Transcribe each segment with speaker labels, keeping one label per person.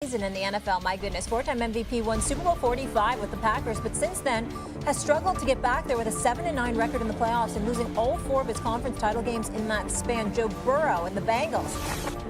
Speaker 1: season in the NFL. My goodness, four-time MVP, won Super Bowl 45 with the Packers, but since then has struggled to get back there with a 7-9 record in the playoffs and losing all 4 of his conference title games in that span. Joe Burrow and the Bengals,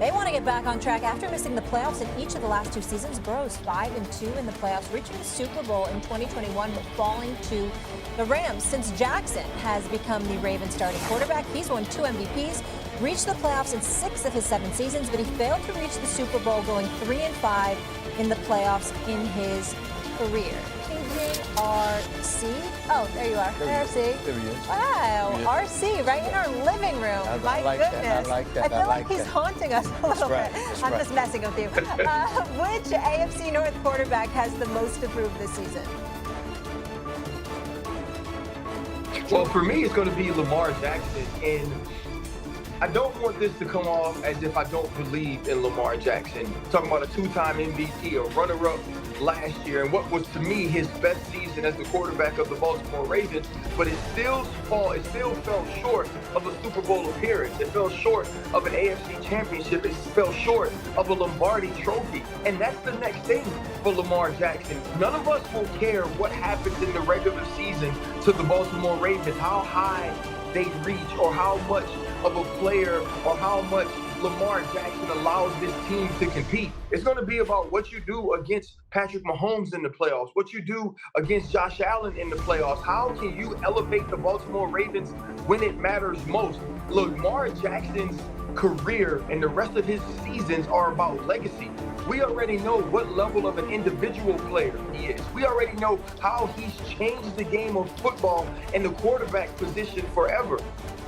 Speaker 1: they want to get back on track after missing the playoffs in each of the last 2 seasons. Burrow's 5-2 in the playoffs, reaching the Super Bowl in 2021, but falling to the Rams. Since Jackson has become the Ravens starting quarterback, he's won 2 MVPs, reached the playoffs in 6 of his 7 seasons, but he failed to reach the Super Bowl, going 3-5 in the playoffs in his career. RC. Oh, there you are. RC.
Speaker 2: There he is.
Speaker 1: Wow, RC, right in our living room. My goodness.
Speaker 2: I like that.
Speaker 1: I feel like he's haunting us a little bit. I'm just messing with you. Which AFC North quarterback has the most to prove this season?
Speaker 3: Well, for me, it's going to be Lamar Jackson. And I don't want this to come off as if I don't believe in Lamar Jackson. Talking about a 2-time MVP, a runner-up last year, and what was to me his best season as the quarterback of the Baltimore Ravens, but it still fell short of a Super Bowl appearance. It fell short of an AFC championship. It fell short of a Lombardi trophy. And that's the next thing for Lamar Jackson. None of us will care what happens in the regular season to the Baltimore Ravens, how high they reach, or how much of a player, or how much Lamar Jackson allows this team to compete. It's going to be about what you do against Patrick Mahomes in the playoffs, what you do against Josh Allen in the playoffs. How can you elevate the Baltimore Ravens when it matters most? Lamar Jackson's career and the rest of his seasons are about legacy. We already know what level of an individual player he is. We already know how he's changed the game of football and the quarterback position forever.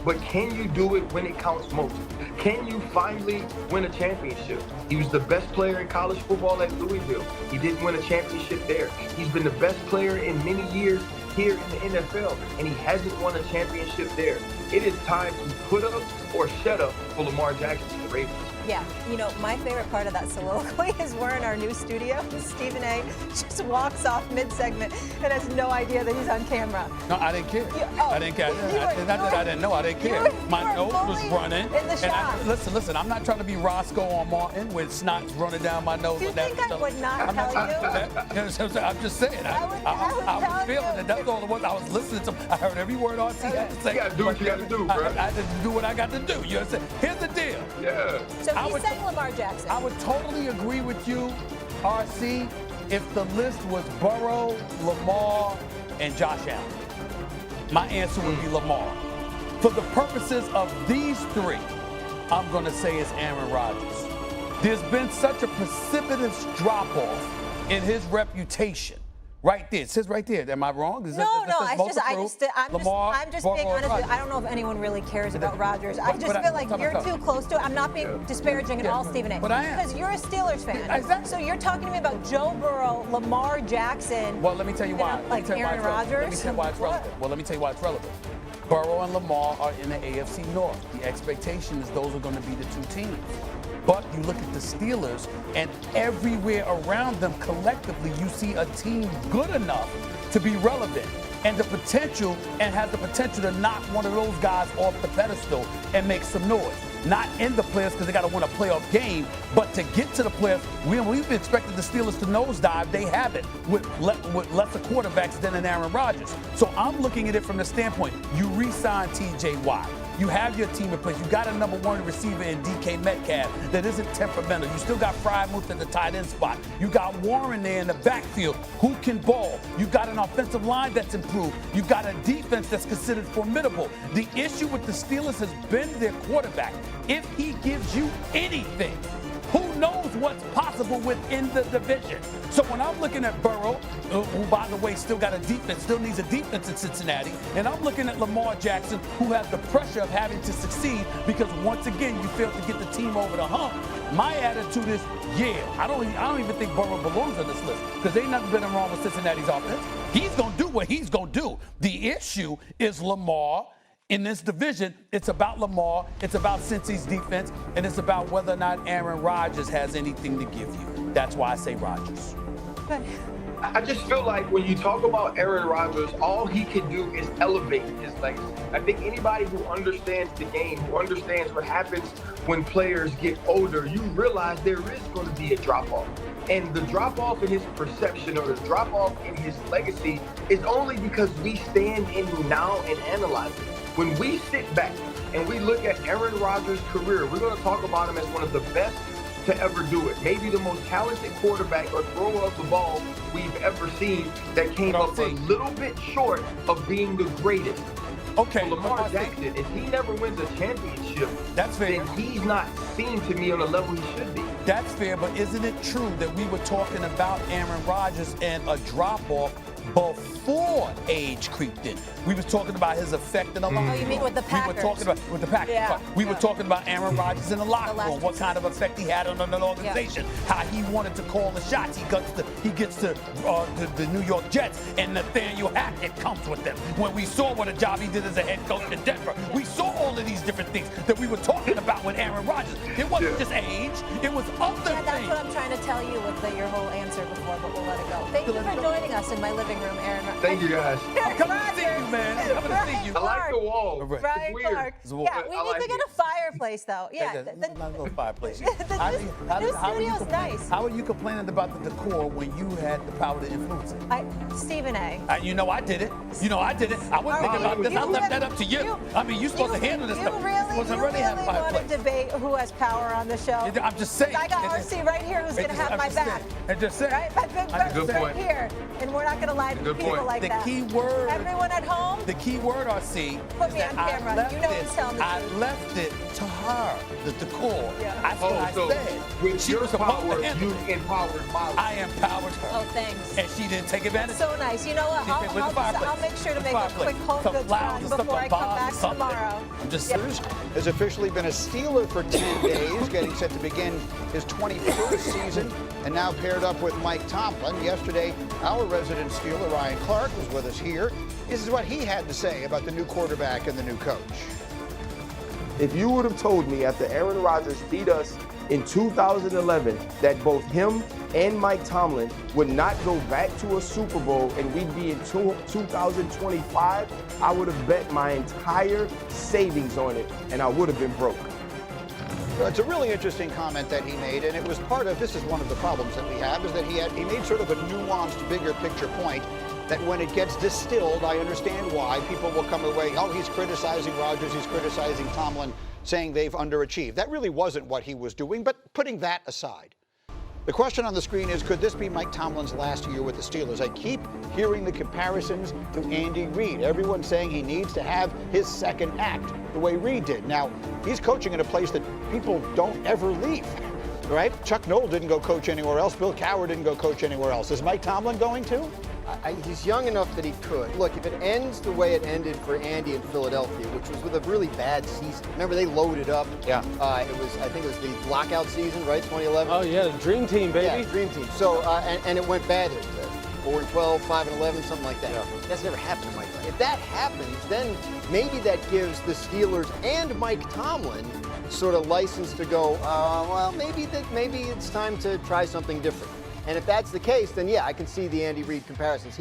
Speaker 3: But can you do it when it counts most? Can you finally win a championship? He was the best player in college football at Louisville. He didn't win a championship there. He's been the best player in many years here in the NFL, and he hasn't won a championship there. It is time to put up or shut up for Lamar Jackson and the Ravens.
Speaker 1: Yeah, you know, my favorite part of that soliloquy is we're in our new studio. Stephen A. just walks off mid-segment and has no idea that he's on camera.
Speaker 2: No, I didn't care. I didn't care. Not that I didn't know. I didn't care. My nose was running.
Speaker 1: In the shot.
Speaker 2: Listen, I'm not trying to be Roscoe on Martin with snot's running down my nose.
Speaker 1: Do you think I would not tell you?
Speaker 2: I'm just saying. I was feeling it. That's all it was. I was listening to him. I heard every word RC had to say.
Speaker 3: You got to do what you got to do, bro.
Speaker 2: I had to do what I got to do. You know what I'm saying? Here's the deal.
Speaker 3: Yeah.
Speaker 1: So he's saying Lamar Jackson.
Speaker 2: I would totally agree with you, RC, if the list was Burrow, Lamar, and Josh Allen. My answer would be Lamar. For the purposes of these 3, I'm going to say it's Aaron Rodgers. There's been such a precipitous drop-off in his reputation. Right there. It says right there. Am I wrong?
Speaker 1: I'm just being honest with you. I don't know if anyone really cares about Rodgers. I just feel like you're too close to it. I'm not being disparaging at all, Stephen A.
Speaker 2: But I am.
Speaker 1: Because you're a Steelers fan.
Speaker 2: Exactly.
Speaker 1: So you're talking to me about Joe Burrow, Lamar Jackson.
Speaker 2: Well, let me tell you why.
Speaker 1: Like Aaron Rodgers.
Speaker 2: Let me tell you why it's relevant. Well, let me tell you why it's relevant. Burrow and Lamar are in the AFC North. The expectation is those are going to be the 2 teams. But you look at the Steelers, and everywhere around them collectively, you see a team good enough to be relevant and has the potential to knock one of those guys off the pedestal and make some noise. Not in the playoffs because they got to win a playoff game, but to get to the playoffs, we've expected the Steelers to nosedive. They haven't with lesser quarterbacks than an Aaron Rodgers. So I'm looking at it from the standpoint, you re-sign T.J. Watt. You have your team in place. You got a number 1 receiver in DK Metcalf that isn't temperamental. You still got Frymouth at the tight end spot. You got Warren there in the backfield who can ball. You got an offensive line that's improved. You got a defense that's considered formidable. The issue with the Steelers has been their quarterback. If he gives you anything, who knows what's possible within the division? So when I'm looking at Burrow, who, by the way, still needs a defense in Cincinnati, and I'm looking at Lamar Jackson, who has the pressure of having to succeed because once again you failed to get the team over the hump. My attitude is, I don't even think Burrow belongs on this list because ain't nothing been wrong with Cincinnati's offense. He's gonna do what he's gonna do. The issue is Lamar. In this division, it's about Lamar, it's about Cincy's defense, and it's about whether or not Aaron Rodgers has anything to give you. That's why I say Rodgers.
Speaker 3: I just feel like when you talk about Aaron Rodgers, all he can do is elevate his legacy. I think anybody who understands the game, who understands what happens when players get older, you realize there is going to be a drop-off. And the drop-off in his perception or the drop-off in his legacy is only because we stand in now and analyze it. When we sit back and we look at Aaron Rodgers' career, we're going to talk about him as one of the best to ever do it. Maybe the most talented quarterback or thrower of the ball we've ever seen that came up a little bit short of being the greatest.
Speaker 2: Okay,
Speaker 3: so Lamar Jackson, if he never wins a championship,
Speaker 2: that's fair.
Speaker 3: Then he's not seen to me on the level he should be.
Speaker 2: That's fair, but isn't it true that we were talking about Aaron Rodgers and a drop-off before age creeped in? We was talking about his effect in the locker room.
Speaker 1: Oh, you mean with the Packers?
Speaker 2: We were talking about with the Packers.
Speaker 1: Yeah.
Speaker 2: We were talking about Aaron Rodgers in the locker room, what kind of effect he had on an organization, how he wanted to call the shots. He gets to the New York Jets, and Nathaniel Hackett comes with them. When we saw what a job he did as a head coach in Denver, we saw all of these different things that we were talking about with Aaron Rodgers. It wasn't just age; it was other things.
Speaker 1: That's what I'm trying to tell you with your whole answer before, but we'll let it go. Thank you for joining us in my living room, Aaron.
Speaker 3: Thank you, guys.
Speaker 2: I'm coming to see you, man. I'm coming to see you.
Speaker 3: I like the wall.
Speaker 1: Brian Clark. Yeah, we need to get a fireplace, though. Yeah,
Speaker 2: not a fireplace.
Speaker 1: The new studio's nice.
Speaker 2: How are you complaining about the decor when you had the power to influence it?
Speaker 1: Stephen A.
Speaker 2: You know I did it. I wasn't thinking about this. I left that up to you. I mean, you're supposed to handle this stuff.
Speaker 1: You really want to debate who has power on the show?
Speaker 2: I'm just saying.
Speaker 1: I got RC right here who's going to have my back.
Speaker 2: I'm just saying.
Speaker 1: Right? My big brother's right here. And we're not going to lie to people like that.
Speaker 2: The key word.
Speaker 1: Everyone at home?
Speaker 2: The key word, RC.
Speaker 1: Put me on camera. You know who's telling the truth.
Speaker 2: I left it to her, the decor.
Speaker 1: Yeah.
Speaker 2: That's what I said.
Speaker 3: With your power, you empowered Molly.
Speaker 2: I empowered her.
Speaker 1: Oh, thanks.
Speaker 2: And she didn't take advantage.
Speaker 1: So nice. You know what? I'll make sure to make a quick home good run before I come back tomorrow.
Speaker 2: I'm just
Speaker 4: has officially been a Steeler for 10 days, getting set to begin his 21st season, and now paired up with Mike Tomlin. Yesterday, our resident Steeler, Ryan Clark, was with us here. This is what he had to say about the new quarterback and the new coach.
Speaker 5: If you would have told me after Aaron Rodgers beat us in 2011 that both him and Mike Tomlin would not go back to a Super Bowl and we'd be in 2025, I would have bet my entire savings on it, and I would have been broke.
Speaker 4: It's a really interesting comment that he made, and it was part of, this is one of the problems that we have, is that he made sort of a nuanced, bigger picture point that when it gets distilled, I understand why people will come away, oh, he's criticizing Rodgers, he's criticizing Tomlin, saying they've underachieved. That really wasn't what he was doing, but putting that aside. The question on the screen is, could this be Mike Tomlin's last year with the Steelers? I keep hearing the comparisons to Andy Reid. Everyone's saying he needs to have his second act the way Reid did. Now, he's coaching in a place that people don't ever leave, right? Chuck Noll didn't go coach anywhere else. Bill Cowher didn't go coach anywhere else. Is Mike Tomlin going to?
Speaker 6: He's young enough that he could. Look, if it ends the way it ended for Andy in Philadelphia, which was with a really bad season. Remember, they loaded up.
Speaker 4: Yeah.
Speaker 6: I think it was the lockout season, right? 2011.
Speaker 7: Oh yeah, the dream team, baby.
Speaker 6: Yeah, dream team. So and it went bad. 4-12, 5-11, something like that. Yeah. That's never happened to Mike. If that happens, then maybe that gives the Steelers and Mike Tomlin sort of license to go. Well, maybe it's time to try something different. And if that's the case, then yeah, I can see the Andy Reid comparisons.